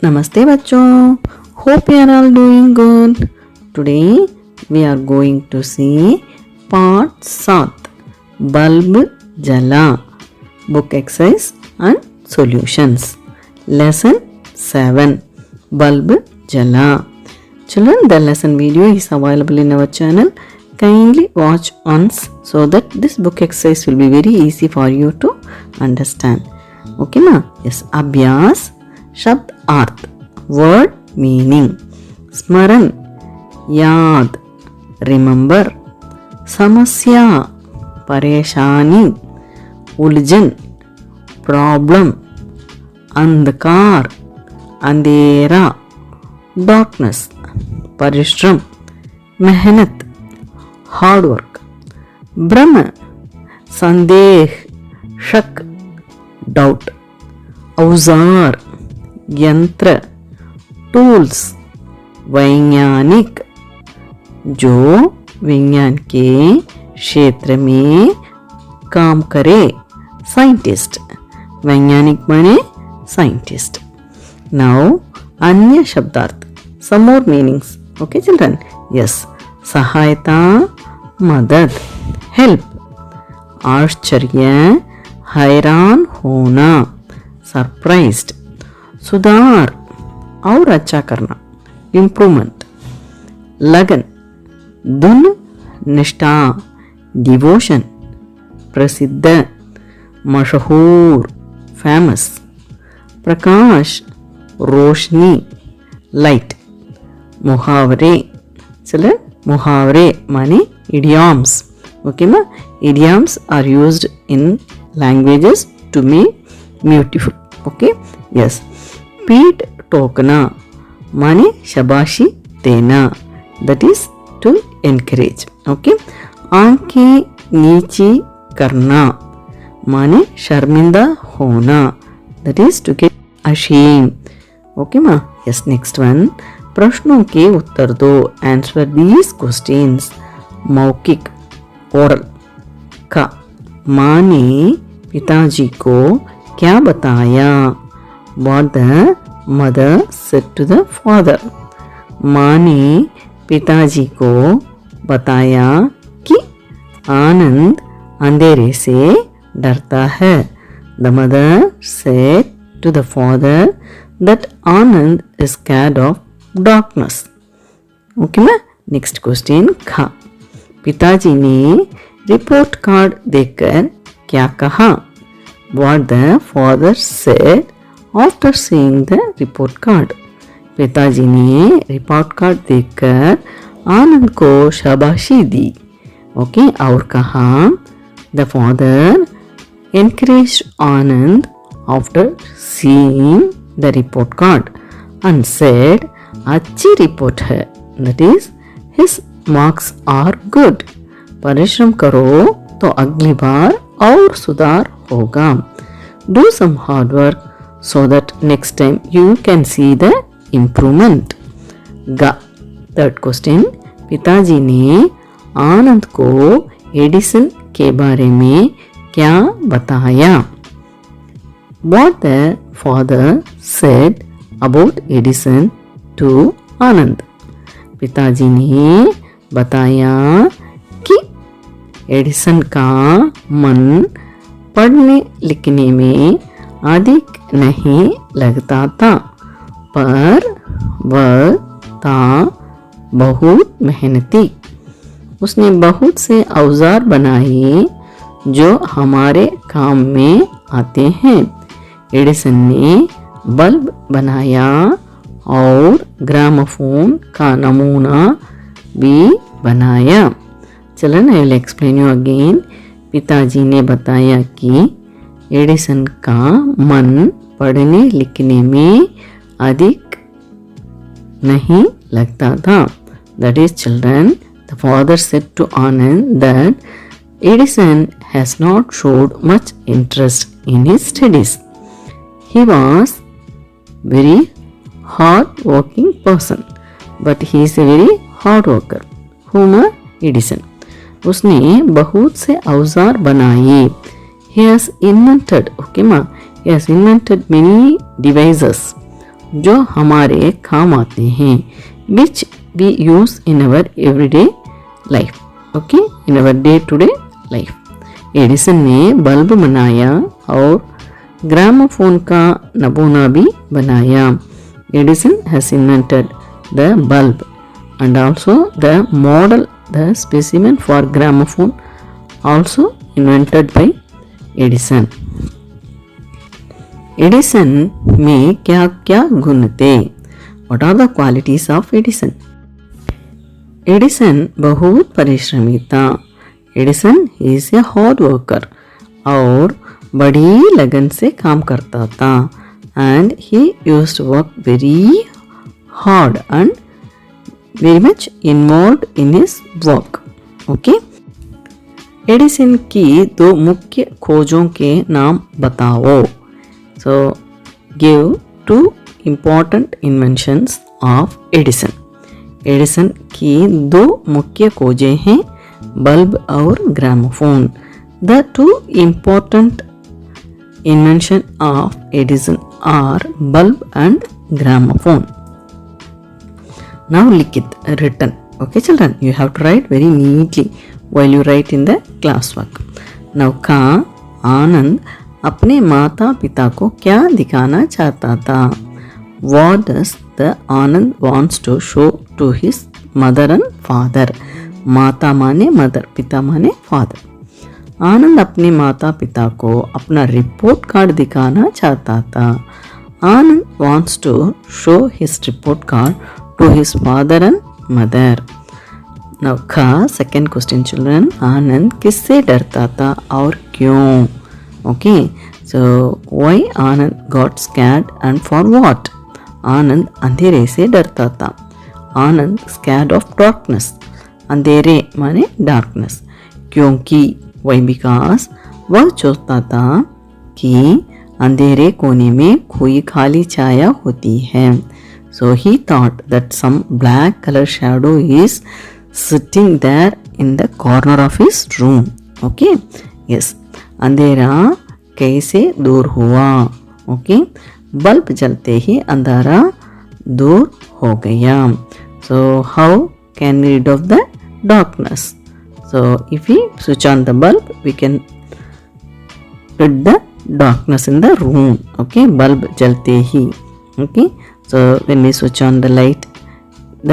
Namaste bachon. Hope you are all doing good. Today we are going to see part 7 Bulb Jala book exercise and solutions. Lesson 7 Bulb Jala. Children, the lesson video is available in our channel. Kindly watch once so that this book exercise will be very easy for you to understand. Okay na? Yes. Abhyas शब्द अर्थ word meaning स्मरण याद remember समस्या परेशानी उलझन problem अंधकार अंधेरा darkness परिश्रम मेहनत हार्ड वर्क भ्रम संदेह शक डाउट औजार यंत्र टूल्स वैज्ञानिक जो विज्ञान के क्षेत्र में काम करे साइंटिस्ट वैज्ञानिक माने साइंटिस्ट नाउ अन्य शब्दार्थ सम मोर मीनिंग्स ओके चिल्ड्रन यस सहायता मदद हेल्प आश्चर्य हैरान होना सरप्राइज्ड सुधार और अच्छा करना इम्प्रूवमेंट लगन धुन निष्ठा डिवोशन प्रसिद्ध मशहूर फेमस प्रकाश रोशनी लाइट मुहावरे चले मुहावरे माने idioms okay ma idioms are used in languages to make beautiful okay yes पीठ टोकना माने शाबाशी देना that is to encourage okay आंखें नीची करना माने शर्मिंदा होना that is to get ashamed okay ma yes next one प्रश्नों के उत्तर दो answer these questions मौखिक oral का माँ ने पिताजी को क्या बताया What the mother said to the father. माँ ने पिताजी को बताया कि आनंद अंधेरे से डरता है. The mother said to the father that Anand is scared of darkness. Okay ना? Next question खा. पिताजी ने रिपोर्ट कार्ड देखकर क्या कहा? What the father said after seeing the report card पिताजी ने रिपोर्ट कार्ड देखकर आनंद को शाबाशी दी ओके और कहा the father encourage Anand after seeing the report card and said अच्छी रिपोर्ट है that is his marks are good परिश्रम करो तो अगली बार और सुधार होगा do some hard work so that next time you can see the improvement. Ga. Third question. पिताजी ने आनंद को एडिसन के बारे में क्या बताया? What the father said about Edison to आनंद? पिताजी ने बताया कि एडिसन का मन पढ़ने लिखने में अधिक नहीं लगता था पर वह था बहुत मेहनती उसने बहुत से औजार बनाए जो हमारे काम में आते हैं एडिसन ने बल्ब बनाया और ग्रामोफोन का नमूना भी बनाया चलन I will explain you again पिताजी ने बताया कि एडिसन का मन पढ़ने लिखने में अधिक नहीं लगता था that is children the father said to Anand that Edison has not showed much interest in his studies he was very hard working person but he is a very hard worker हुमा एडिसन उसने बहुत से औजार बनाए He has invented, okay ma, he has invented many devices जो हमारे काम आते हैं, which we use in our everyday life, okay, in our day to day life. Edison ने बल्ब बनाया और ग्रामोफोन का नमूना भी बनाया. Edison has invented the bulb and also the model, the specimen for gramophone also invented by Edison. Edison में क्या क्या गुण थे? What are the qualities of Edison? Edison बहुत परिश्रमी था. Edison is a hard worker और बड़ी लगन से काम करता था. And he used to work very hard and very much involved in his work. Okay. Edison की दो मुख्य खोजों के नाम बताओ. So, give two important inventions of Edison. Edison की दो मुख्य खोजें हैं, बल्ब और gramophone. The two important invention of Edison are bulb and gramophone. Now lick it, written. Okay children, you have to write very neatly while you write in the classwork. Now का आनंद अपने माता पिता को क्या दिखाना चाहता था? What does the Anand wants to show to his mother and father? माता माने मदर, पिता माने फादर. आनंद अपने माता पिता को अपना रिपोर्ट कार्ड दिखाना चाहता था. आनंद wants to show his report card to his father and mother. Now का second question children, आनंद किससे डरता था और क्यों? Okay, so why Anand got scared and for what? आनंद अंधेरे से डरता था. आनंद scared of darkness. अंधेरे माने darkness. क्योंकि why? Because वह सोचता था कि अंधेरे कोने में कोई खाली छाया होती है. So he thought that some black color shadow is sitting there in the corner of his room. Okay, yes. अंधेरा कैसे दूर हुआ? ओके. बल्ब जलते ही अंधेरा दूर हो गया. So how can we rid of the darkness? So if we switch on the bulb we can rid the darkness in the room. Okay. Bulb जलते ही. Okay. So when we switch on the light, the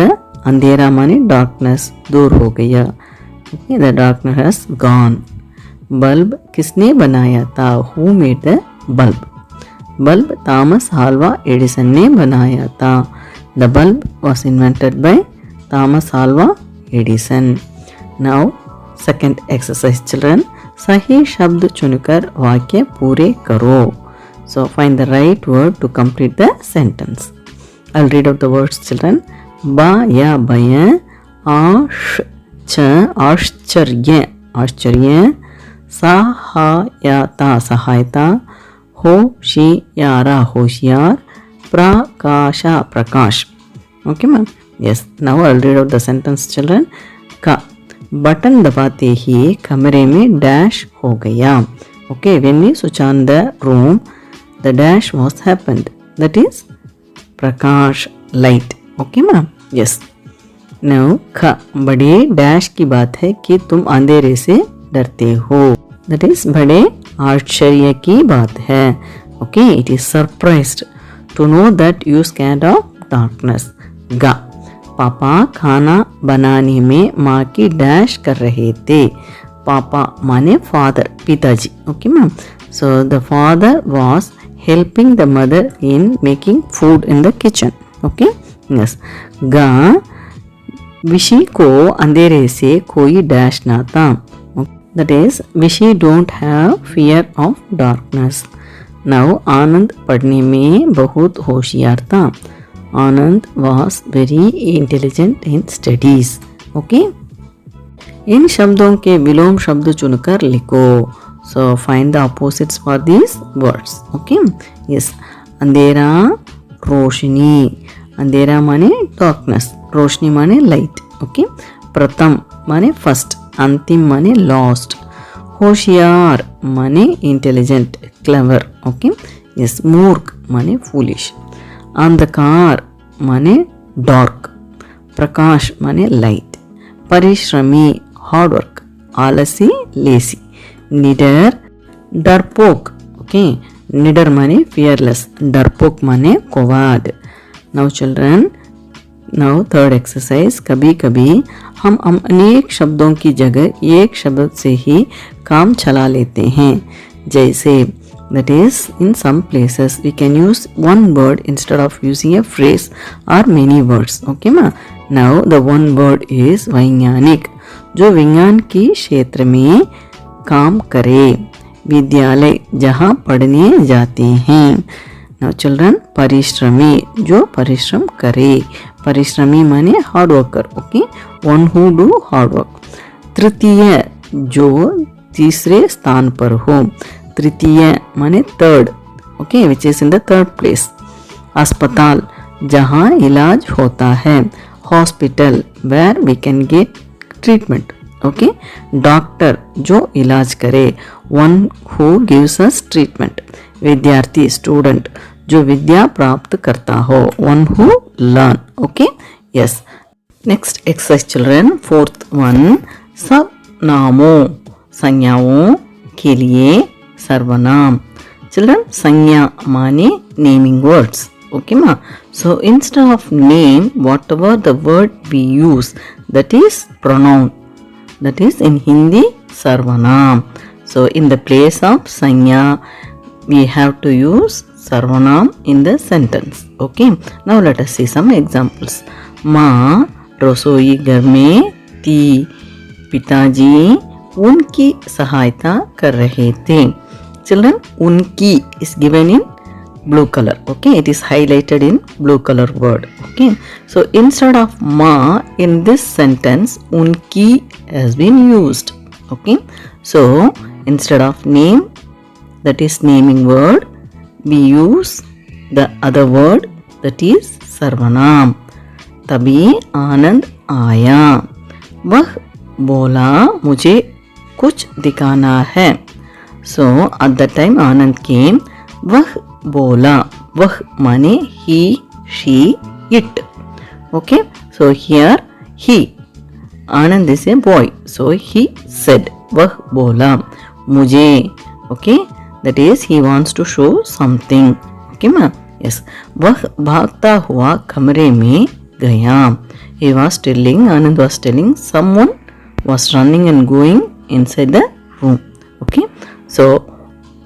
अंधेरा माने darkness दूर हो गया. Okay. The darkness has gone. Bulb किसने बनाया था? Who made the bulb? Bulb Thomas Alva Edison ने बनाया था. The bulb was invented by Thomas Alva Edison. Now second exercise children, सही शब्द चुनकर वाक्य पूरे करो. So find the right word to complete the sentence. I will read out the words children. बा या भय, आश्चर्य आश्चर्य, सहायता सहायता, होशियारा होशियार, प्रकाशा प्रकाश. Okay ma'am. Yes. Now I will read out the sentence children. का बटन दबाते ही कमरे में डैश हो गया. Okay. When we switch on the room, the dash was happened. That is Prakash, light. Okay ma'am. Yes. Now ख बड़े dash की बात है कि तुम अंधेरे से डरते हो. दैट इज बड़े आश्चर्य की बात है. Okay. It is surprised to know that you scared of darkness. गा पापा खाना बनाने में माँ की डैश कर रहे थे. पापा माने फादर, पिताजी. Okay ma'am. So the father was helping the mother in making food in the kitchen. Okay. Yes. गा विशी को अंधेरे से कोई डैश ना था. That is, Vishi don't have fear of darkness. Now, आनंद पढ़ने में बहुत होशियार था. आनंद was very intelligent in studies. Okay? इन शब्दों के विलोम शब्द चुनकर लिखो. So, find the opposites for these words. Okay? Yes. अंधेरा, रोशनी. अंधेरा माने darkness. रोशनी माने light. Okay? प्रथम माने first. अंतिम माने लॉस्ट. होशियार माने इंटेलिजेंट, क्लेवर. ओके. यस. मूर्ख माने फूलिश. अंधकार माने डार्क, प्रकाश माने लाइट, परिश्रमी हार्ड वर्क, आलसी लेसी, निडर डरपोक, ओके, निडर माने फियरलेस, डरपोक माने coward. Now children, now third exercise, कभी कभी हम अनेक शब्दों की जगह एक शब्द से ही काम चला लेते हैं, जैसे that is in some places we can use one word instead of using a phrase or many words, okay ma. Now the one word is वैज्ञानिक, जो विज्ञान की क्षेत्र में काम करे, विद्यालय जहाँ पढ़ने जाते हैं। Now children, परिश्रमी, जो परिश्रम करे, परिश्रमी माने hard worker, okay, one who do hard work. तृतीय, जो तीसरे स्थान पर हो, तृतीय माने third, okay, which is in the third place. अस्पताल, जहाँ इलाज होता है, hospital where we can get treatment, okay. Doctor, जो इलाज करे, one who gives us treatment. विद्यार्थी स्टूडेंट, जो विद्या प्राप्त करता हो, one who learn, okay, yes. Next exercise children, fourth one, सर्वनामों, संज्ञाओं के लिए सर्वनाम। चिल्ड्रन, संज्ञा माने naming words, okay ma. So instead of name, whatever the word we use, that is pronoun, that is in Hindi sarvanam. So in the place of sanya, we have to use sarvanam in the sentence, okay. Now let us see some examples. माँ रसोई घर में थी, पिताजी उनकी सहायता कर रहे थे। Children, unki is given in blue color, okay, it is highlighted in blue color word, okay. So instead of ma in this sentence, unki has been used, okay. So instead of name, that is naming word, we use the other word, that is sarvanam। तभी आनंद आया, वह बोला मुझे कुछ दिखाना है। So at that time Anand came, वह बोला, वह माने he, she, it, okay. So here he, Anand is a boy, so he said, वह बोला मुझे, okay, that is he wants to show something, okay ma, yes। वह भागता हुआ कमरे में गया, he was telling, Anand was telling someone was running and going inside the room, okay. So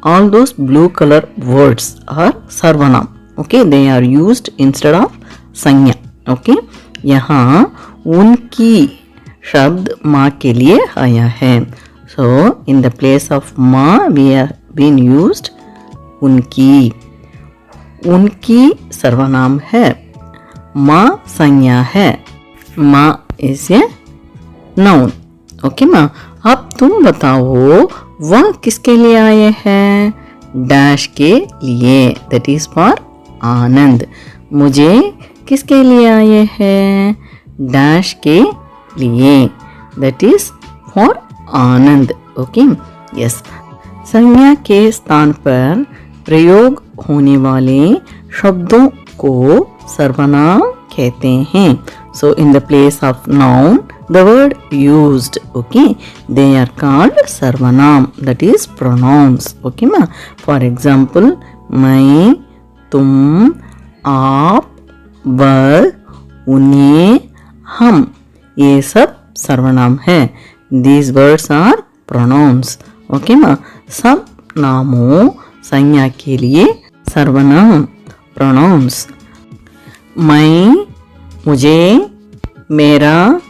all those blue color words are sarvanam, okay, they are used instead of sanya, okay। यहाँ उनकी शब्द माँ के लिए आया है, so in the place of माँ we have been used उनकी। उनकी सर्वनाम है, माँ संज्ञा है, माँ is a noun, okay माँ। अब तुम बताओ वह किसके लिए आए हैं, डैश के लिए, दैट इज फॉर आनंद। मुझे किसके लिए आए हैं, डैश के लिए, that is for Anand, okay, yes. संज्ञा के स्थान पर प्रयोग होने वाले शब्दों को सर्वनाम कहते हैं। So in the place of noun, the word used, okay, they are called sarvanam, that is pronouns, okay ma। For example, मैं, तुम, आप, वह, उन्हें, हम, ये सब सर्वनाम है। These words are pronouns, okay ma। सब नामों संज्ञा के लिए सर्वनाम pronouns। मैं, मुझे, मेरा,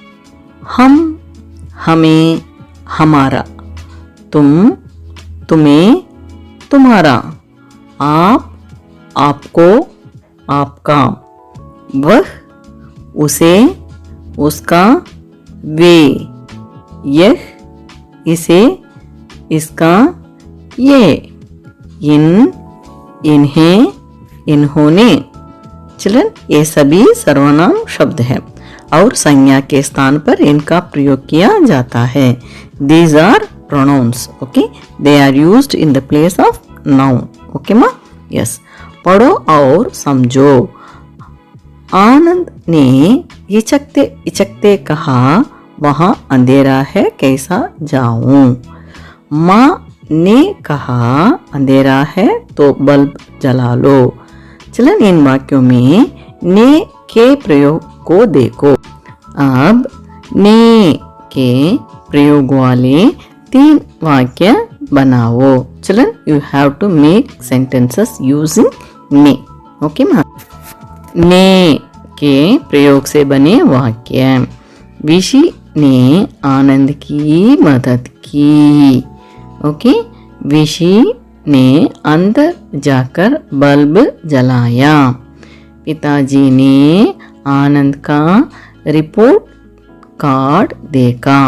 हम, हमें, हमारा, तुम, तुम्हें, तुम्हारा, आप, आपको, आपका, वह, उसे, उसका, वे, यह, इसे, इसका, ये, इन, इन्हें, इन्होंने। चिल्ड्रन, ये सभी सर्वनाम शब्द हैं और संज्ञा के स्थान पर इनका प्रयोग किया जाता है। These are pronouns, okay? They are used in the place of noun, okay माँ? Yes. पढ़ो और समझो, आनंद ने इचकते इचकते कहा, वहाँ अंधेरा है, कैसा जाऊं। माँ ने कहा, अंधेरा है तो बल्ब जला लो। चलन इन वाक्यों में ने के प्रयोग को देखो। अब ने के प्रयोग वाले 3 वाक्य बनाओ। चलन you have to make sentences using ने। ओके माँ। ने के प्रयोग से बने वाक्य। विशी ने आनंद की मदद की। ओके। विशी ने अंदर जाकर बल्ब जलाया। पिताजी ने आनंद का रिपोर्ट कार्ड देखा।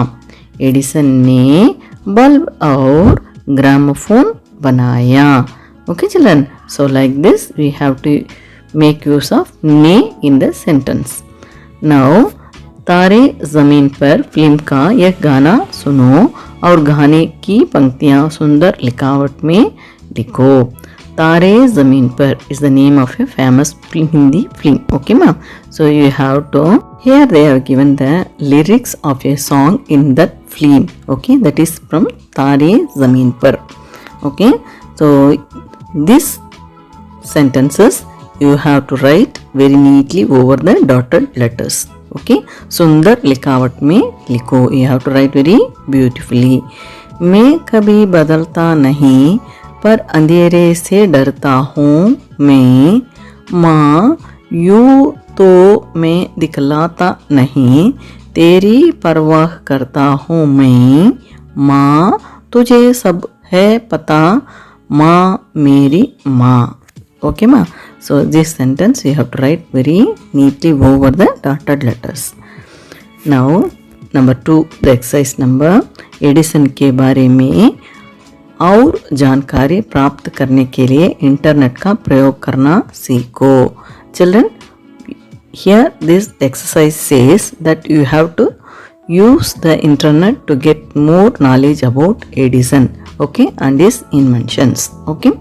एडिसन ने बल्ब और ग्रामोफोन बनाया। Okay children, so like this we have to make use of ने इन द सेंटेंस। नाउ तारे जमीन पर फिल्म का यह गाना सुनो और गाने की पंक्तियां सुंदर लिखावट में लिखो। तारे जमीन पर is the name of a famous Hindi film. Okay ma'am. So you have to, here they have given the lyrics of a song in that film. Okay, that is from Tare Zameen Par. Okay, so these sentences you have to write very neatly over the dotted letters. Okay, सुंदर लिखावट में लिखो. You have to write very beautifully. मैं कभी बदलता नहीं पर अंधेरे से डरता हूँ मैं। माँ यूँ तो मैं दिखलाता नहीं, तेरी परवाह करता हूँ मैं। माँ तुझे सब है पता, माँ मेरी माँ। Okay ma. So this sentence you have to write very neatly over the dotted letters. Now number 2, the exercise number, Edison के बारे में और जानकारी प्राप्त करने के लिए इंटरनेट का प्रयोग करना सीखो. Children, here this exercise says that you have to use the internet to get more knowledge about Edison, okay, and his inventions. Okay,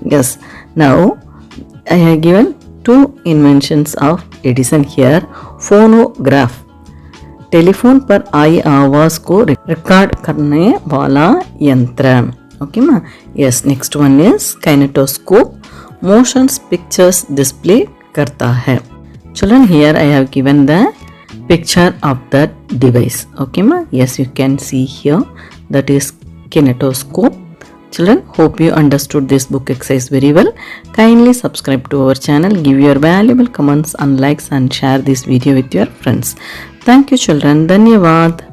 yes. Now I have given 2 inventions of Edison here. Phonograph, telephone पर आई आवाज को record करने वाला यंत्र. Okay मा. Yes. Next one is kinetoscope, motion pictures display करता है. Children, here I have given the picture of that device. Okay ma. Yes, you can see here, that is kinetoscope. Children, hope you understood this book exercise very well. Kindly subscribe to our channel, give your valuable comments and likes, and share this video with your friends. Thank you children. Dhanyavad.